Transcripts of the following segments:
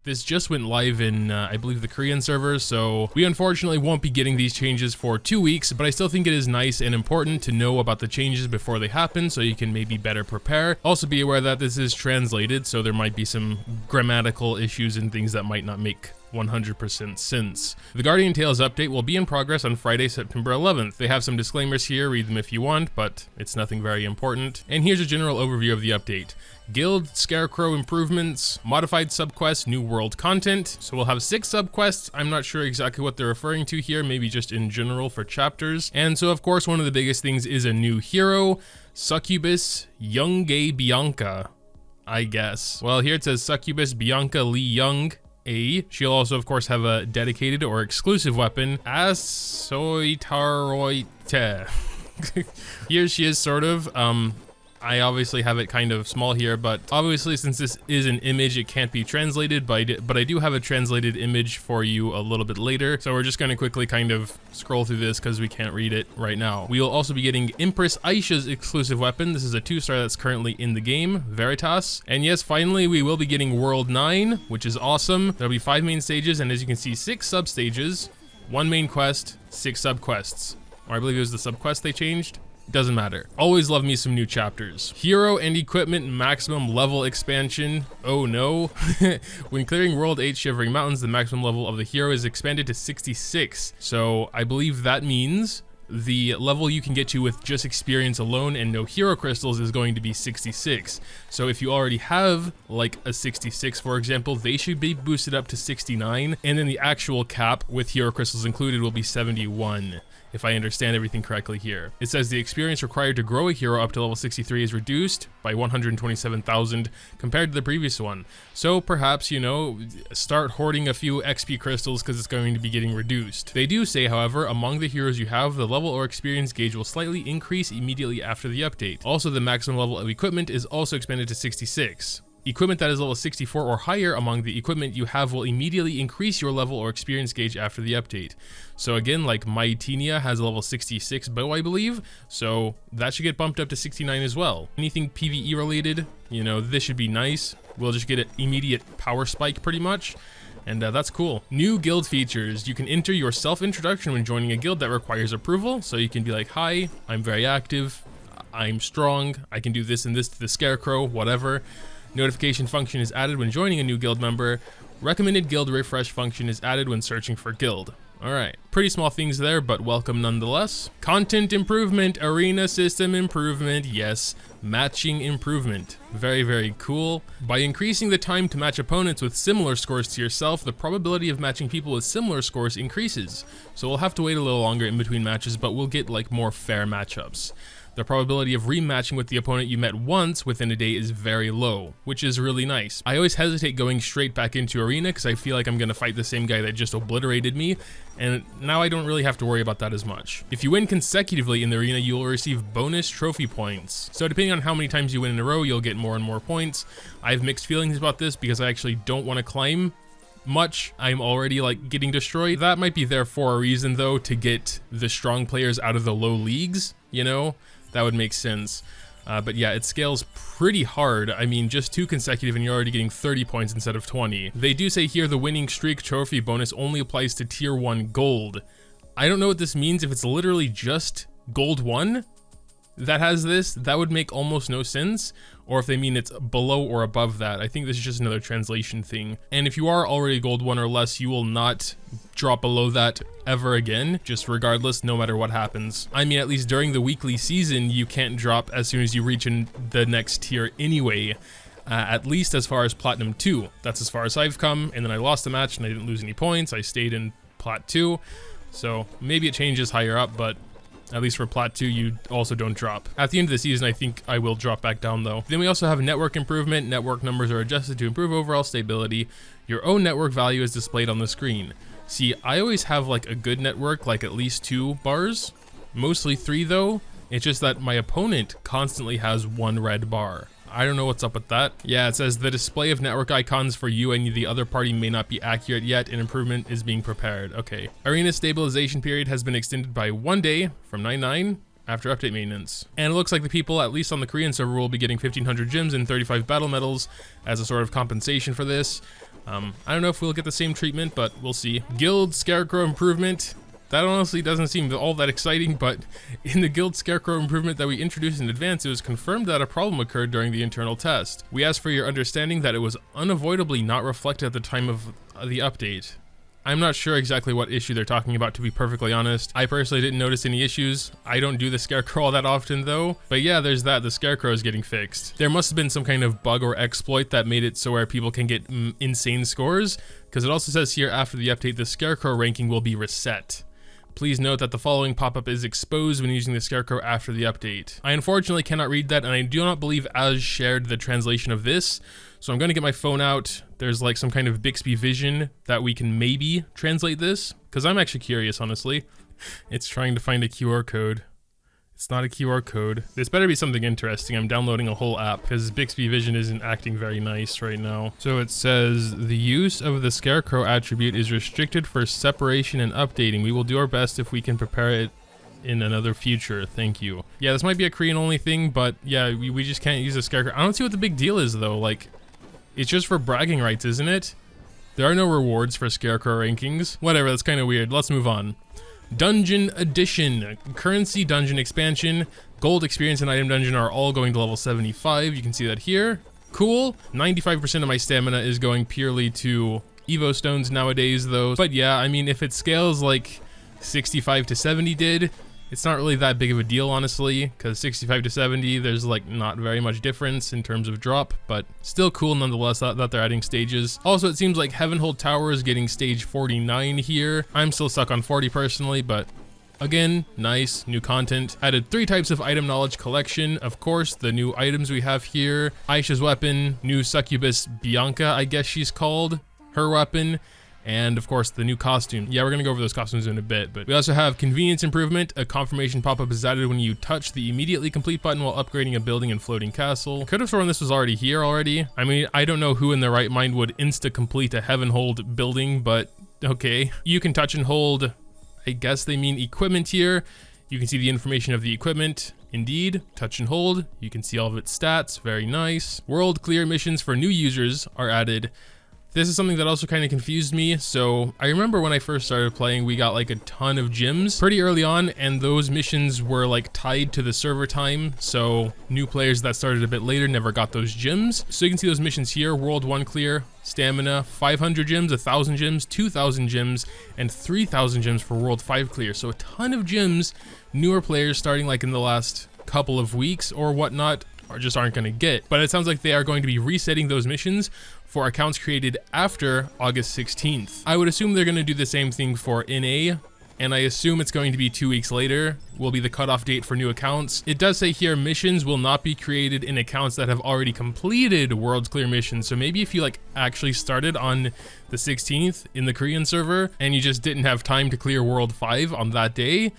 This just went live in, I believe, the Korean server, so we unfortunately won't be getting these changes for 2 weeks, but I still think it is nice and important to know about the changes before they happen so you can maybe better prepare. Also be aware that this is translated, so there might be some grammatical issues and things that might not make 100% sense. The Guardian Tales update will be in progress on Friday, September 11th. They have some disclaimers here, read them if you want, but it's nothing very important. And here's a general overview of the update. Guild, Scarecrow improvements, modified subquests, new world content. So we'll have 6 subquests. I'm not sure exactly what they're referring to here, maybe just in general for chapters. And so of course one of the biggest things is a new hero, Succubus Young Gay Bianca, I guess. Well, here it says Succubus Bianca Lee Young. She'll also of course have a dedicated or exclusive weapon, Asoitaroite. Here she is, sort of. I obviously have it kind of small here, but obviously since this is an image, it can't be translated, but I do have a translated image for you a little bit later. So we're just going to quickly kind of scroll through this because we can't read it right now. We will also be getting Empress Aisha's exclusive weapon. This is a 2-star that's currently in the game, Veritas. And yes, finally, we will be getting World 9, which is awesome. There'll be 5 main stages, and as you can see, 6 sub-stages, 1 main quest, 6 sub-quests. Or I believe it was the sub-quest they changed. Doesn't matter. Always love me some new chapters. Hero and equipment maximum level expansion. Oh no. When clearing World 8 Shivering Mountains, the maximum level of the hero is expanded to 66. So I believe that means the level you can get to with just experience alone and no hero crystals is going to be 66. So if you already have like a 66, for example, they should be boosted up to 69. And then the actual cap with hero crystals included will be 71. If I understand everything correctly here. It says the experience required to grow a hero up to level 63 is reduced by 127,000 compared to the previous one. So perhaps, you know, start hoarding a few XP crystals because it's going to be getting reduced. They do say, however, among the heroes you have, the level or experience gauge will slightly increase immediately after the update. Also, the maximum level of equipment is also expanded to 66. Equipment that is level 64 or higher among the equipment you have will immediately increase your level or experience gauge after the update. So again, like Myetinia has a level 66 bow, I believe, so that should get bumped up to 69 as well. Anything PvE related, you know, this should be nice. We'll just get an immediate power spike pretty much. And that's cool. New guild features. You can enter your self-introduction when joining a guild that requires approval. So you can be like, hi, I'm very active, I'm strong, I can do this and this to the Scarecrow, whatever. Notification function is added when joining a new guild member. Recommended guild refresh function is added when searching for guild. Alright, pretty small things there, but welcome nonetheless. Content improvement, arena system improvement, yes, matching improvement. Very, very cool. By increasing the time to match opponents with similar scores to yourself, the probability of matching people with similar scores increases. So we'll have to wait a little longer in between matches, but we'll get like more fair matchups. The probability of rematching with the opponent you met once within a day is very low, which is really nice. I always hesitate going straight back into arena because I feel like I'm going to fight the same guy that just obliterated me, and now I don't really have to worry about that as much. If you win consecutively in the arena, you will receive bonus trophy points. So depending on how many times you win in a row, you'll get more and more points. I have mixed feelings about this because I actually don't want to climb much. I'm already like getting destroyed. That might be there for a reason though, to get the strong players out of the low leagues, you know? That would make sense. But yeah, it scales pretty hard. I mean, just 2 consecutive and you're already getting 30 points instead of 20. They do say here the winning streak trophy bonus only applies to tier 1 gold. I don't know what this means. If it's literally just gold 1 that has this, that would make almost no sense. Or if they mean it's below or above that. I think this is just another translation thing. And if you are already gold 1 or less, you will not drop below that ever again, just regardless, no matter what happens. I mean, at least during the weekly season, you can't drop as soon as you reach in the next tier anyway. At least as far as Platinum 2. That's as far as I've come, and then I lost the match and I didn't lose any points. I stayed in Plat 2. So maybe it changes higher up, but at least for Plat 2, you also don't drop. At the end of the season, I think I will drop back down though. Then we also have network improvement. Network numbers are adjusted to improve overall stability. Your own network value is displayed on the screen. See, I always have like a good network, like at least 2 bars, mostly 3 though. It's just that my opponent constantly has 1 red bar. I don't know what's up with that. Yeah, it says the display of network icons for you and the other party may not be accurate yet. An improvement is being prepared. Okay. Arena stabilization period has been extended by 1 day from 9/9 after update maintenance. And it looks like the people, at least on the Korean server, will be getting 1,500 gems and 35 battle medals as a sort of compensation for this. I don't know if we'll get the same treatment, but we'll see. Guild Scarecrow improvement. That honestly doesn't seem all that exciting, but in the Guild Scarecrow improvement that we introduced in advance, it was confirmed that a problem occurred during the internal test. We asked for your understanding that it was unavoidably not reflected at the time of the update. I'm not sure exactly what issue they're talking about, to be perfectly honest. I personally didn't notice any issues. I don't do the Scarecrow all that often though. But yeah, there's that. The Scarecrow is getting fixed. There must have been some kind of bug or exploit that made it so where people can get insane scores, because it also says here after the update, the Scarecrow ranking will be reset. Please note that the following pop-up is exposed when using the Scarecrow after the update. I unfortunately cannot read that, and I do not believe Az shared the translation of this, so I'm going to get my phone out. There's like some kind of Bixby Vision that we can maybe translate this, because I'm actually curious, honestly. It's trying to find a QR code. It's not a QR code. This better be something interesting. I'm downloading a whole app because Bixby Vision isn't acting very nice right now. So it says, the use of the Scarecrow attribute is restricted for separation and updating. We will do our best if we can prepare it in another future. Thank you. Yeah, this might be a Korean only thing, but yeah, we just can't use the Scarecrow. I don't see what the big deal is though. Like, it's just for bragging rights, isn't it? There are no rewards for Scarecrow rankings. Whatever, that's kind of weird. Let's move on. Dungeon Edition, Currency Dungeon Expansion, Gold Experience and Item Dungeon are all going to level 75. You can see that here. Cool. 95% of my stamina is going purely to Evo Stones nowadays though. But yeah, I mean, if it scales like 65 to 70 did, it's not really that big of a deal, honestly, because 65 to 70, there's like not very much difference in terms of drop, but still cool nonetheless that they're adding stages. Also, it seems like Heavenhold Tower is getting stage 49 here. I'm still stuck on 40 personally, but again, nice, new content. Added 3 types of item knowledge collection. Of course, the new items we have here. Aisha's weapon, new succubus Bianca, I guess she's called, her weapon. And of course the new costume. Yeah, we're gonna go over those costumes in a bit, but we also have convenience improvement. A confirmation pop-up is added when you touch the immediately complete button while upgrading a building and floating castle. I could have sworn this was already here already. I mean, I don't know who in their right mind would insta-complete a Heavenhold building, but okay. You can touch and hold, I guess they mean equipment here. You can see the information of the equipment. Indeed, touch and hold. You can see all of its stats, very nice. World clear missions for new users are added. This is something that also kind of confused me. So I remember when I first started playing, we got like a ton of gyms pretty early on, and those missions were like tied to the server time. So new players that started a bit later never got those gyms. So you can see those missions here: World 1 clear, stamina, 500 gyms, 1,000 gyms, 2,000 gyms, and 3,000 gyms for World 5 clear. So a ton of gyms newer players starting like in the last couple of weeks or whatnot or just aren't going to get. But it sounds like they are going to be resetting those missions for accounts created after August 16th. I would assume they're going to do the same thing for NA, and I assume it's going to be 2 weeks later will be the cutoff date for new accounts. It does say here missions will not be created in accounts that have already completed World's Clear missions. So maybe if you like actually started on the 16th in the Korean server and you just didn't have time to clear World 5 on that day,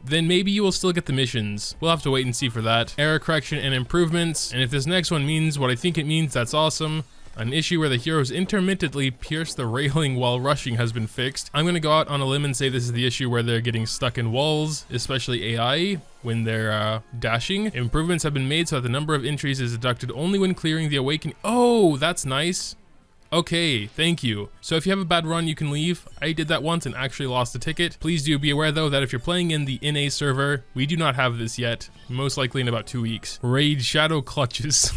then maybe you will still get the missions. We'll have to wait and see for that. Error correction and improvements. And if this next one means what I think it means, that's awesome. An issue where the heroes intermittently pierce the railing while rushing has been fixed. I'm gonna go out on a limb and say this is the issue where they're getting stuck in walls, especially AI, when they're dashing. Improvements have been made so that the number of entries is deducted only when clearing the awakening. Oh, that's nice. Okay, thank you. So if you have a bad run, you can leave. I did that once and actually lost a ticket. Please do be aware though that if you're playing in the NA server, we do not have this yet, most likely in about 2 weeks. Raid Shadow Clutches.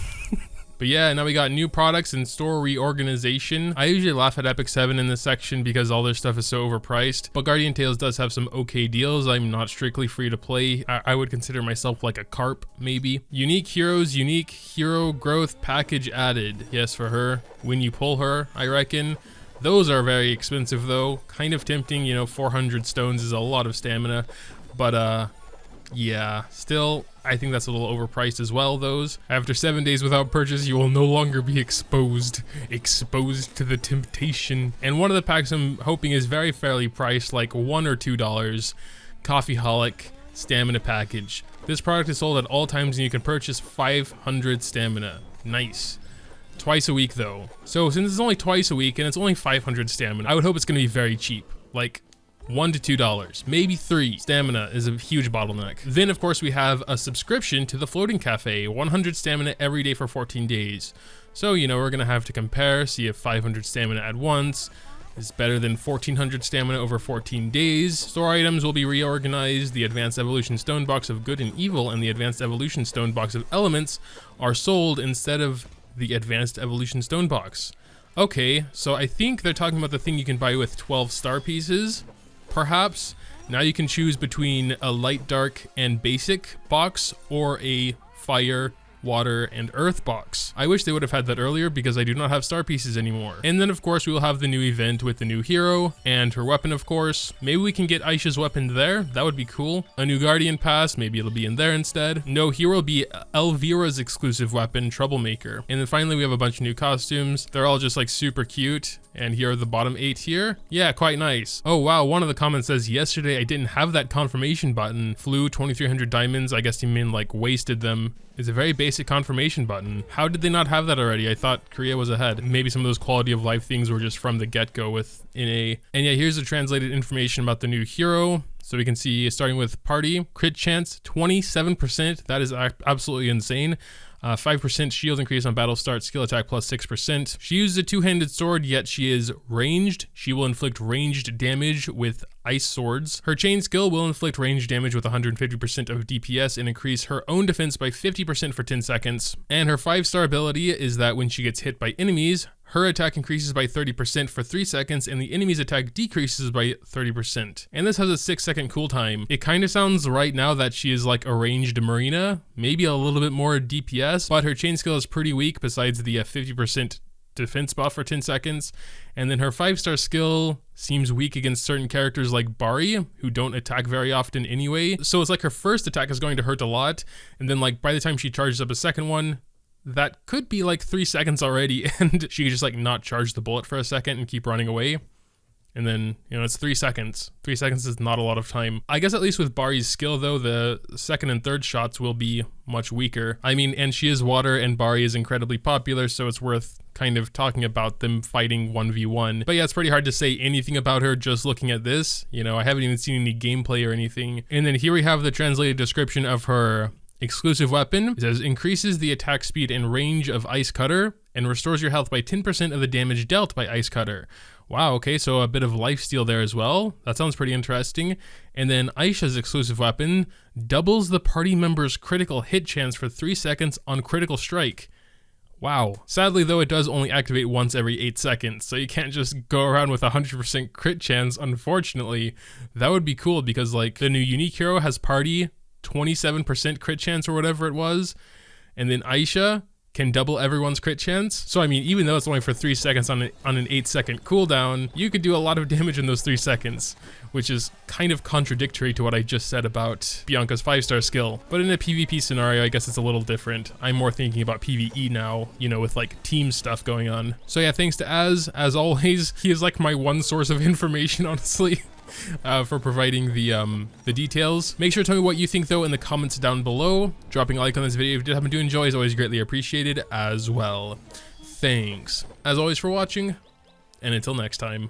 But yeah, now we got new products and store reorganization. I usually laugh at Epic 7 in this section because all their stuff is so overpriced, but Guardian Tales does have some okay deals. I'm not strictly free to play. I would consider myself like a carp, maybe. Unique heroes, unique hero growth package added. Yes, for her. When you pull her, I reckon. Those are very expensive though. Kind of tempting, you know, 400 stones is a lot of stamina, but yeah, still, I think that's a little overpriced as well, those. After 7 days without purchase, you will no longer be exposed to the temptation. And one of the packs I'm hoping is very fairly priced, like $1 or $2. Coffeeholic Stamina Package. This product is sold at all times and you can purchase 500 stamina. Nice. Twice a week though. So since it's only twice a week and it's only 500 stamina, I would hope it's gonna be very cheap. Like, $1 to $2, maybe $3. Stamina is a huge bottleneck. Then of course we have a subscription to the floating cafe, 100 stamina every day for 14 days. So, you know, we're gonna have to compare, see if 500 stamina at once is better than 1400 stamina over 14 days. Store items will be reorganized. The Advanced Evolution Stone Box of Good and Evil and the Advanced Evolution Stone Box of Elements are sold instead of the Advanced Evolution Stone Box. Okay, so I think they're talking about the thing you can buy with 12 star pieces. Perhaps now you can choose between a light, dark, and basic box or a fire, water, and earth box. I wish they would have had that earlier because I do not have star pieces anymore. And then of course we will have the new event with the new hero and her weapon, of course. Maybe we can get Aisha's weapon there. That would be cool. A new guardian pass, maybe it'll be in there instead. No hero will be Elvira's exclusive weapon, Troublemaker. And then finally we have a bunch of new costumes. They're all just like super cute. And here are the bottom 8 here. Yeah, quite nice. Oh wow, one of the comments says, yesterday I didn't have that confirmation button. Flew 2300 diamonds, I guess you mean like wasted them. It's a very basic confirmation button. How did they not have that already? I thought Korea was ahead. Maybe some of those quality of life things were just from the get-go with NA. And yeah, here's the translated information about the new hero. So we can see, starting with party, crit chance, 27%. That is absolutely insane. 5% shield increase on battle start, skill attack plus 6%. She uses a two-handed sword, yet she is ranged. She will inflict ranged damage with ice swords. Her chain skill will inflict ranged damage with 150% of DPS and increase her own defense by 50% for 10 seconds. And her 5-star ability is that when she gets hit by enemies, her attack increases by 30% for 3 seconds and the enemy's attack decreases by 30%. And this has a 6-second cooltime. It kind of sounds right now that she is like a ranged Marina, maybe a little bit more DPS, but her chain skill is pretty weak besides the 50% defense buff for 10 seconds. And then her 5-star skill seems weak against certain characters like Bari, who don't attack very often anyway. So it's like her first attack is going to hurt a lot, and then like by the time she charges up a second one, that could be like 3 seconds already, and she could just like not charge the bullet for a second and keep running away. And then, you know, it's 3 seconds. 3 seconds is not a lot of time. I guess at least with Bari's skill though, the second and third shots will be much weaker. I mean, and she is water and Bari is incredibly popular, so it's worth kind of talking about them fighting 1v1. But yeah, it's pretty hard to say anything about her just looking at this. You know, I haven't even seen any gameplay or anything. And then here we have the translated description of her exclusive weapon. It says, increases the attack speed and range of Ice Cutter and restores your health by 10% of the damage dealt by Ice Cutter. Wow, okay, so a bit of lifesteal there as well. That sounds pretty interesting. And then Aisha's exclusive weapon doubles the party member's critical hit chance for 3 seconds on critical strike. Wow. Sadly though, it does only activate once every 8 seconds, so you can't just go around with 100% crit chance, unfortunately. That would be cool because like the new unique hero has party 27% crit chance or whatever it was, and then Aisha can double everyone's crit chance. So I mean, even though it's only for 3 seconds on an 8-second cooldown, you could do a lot of damage in those 3 seconds, which is kind of contradictory to what I just said about Bianca's 5-star skill. But in a PvP scenario, I guess it's a little different. I'm more thinking about PvE now, you know, with like team stuff going on. So yeah, thanks to as always, he is like my one source of information, honestly. For providing the details. Make sure to tell me what you think though in the comments down below. Dropping a like on this video if you did happen to enjoy is always greatly appreciated as well. Thanks as always for watching, and until next time.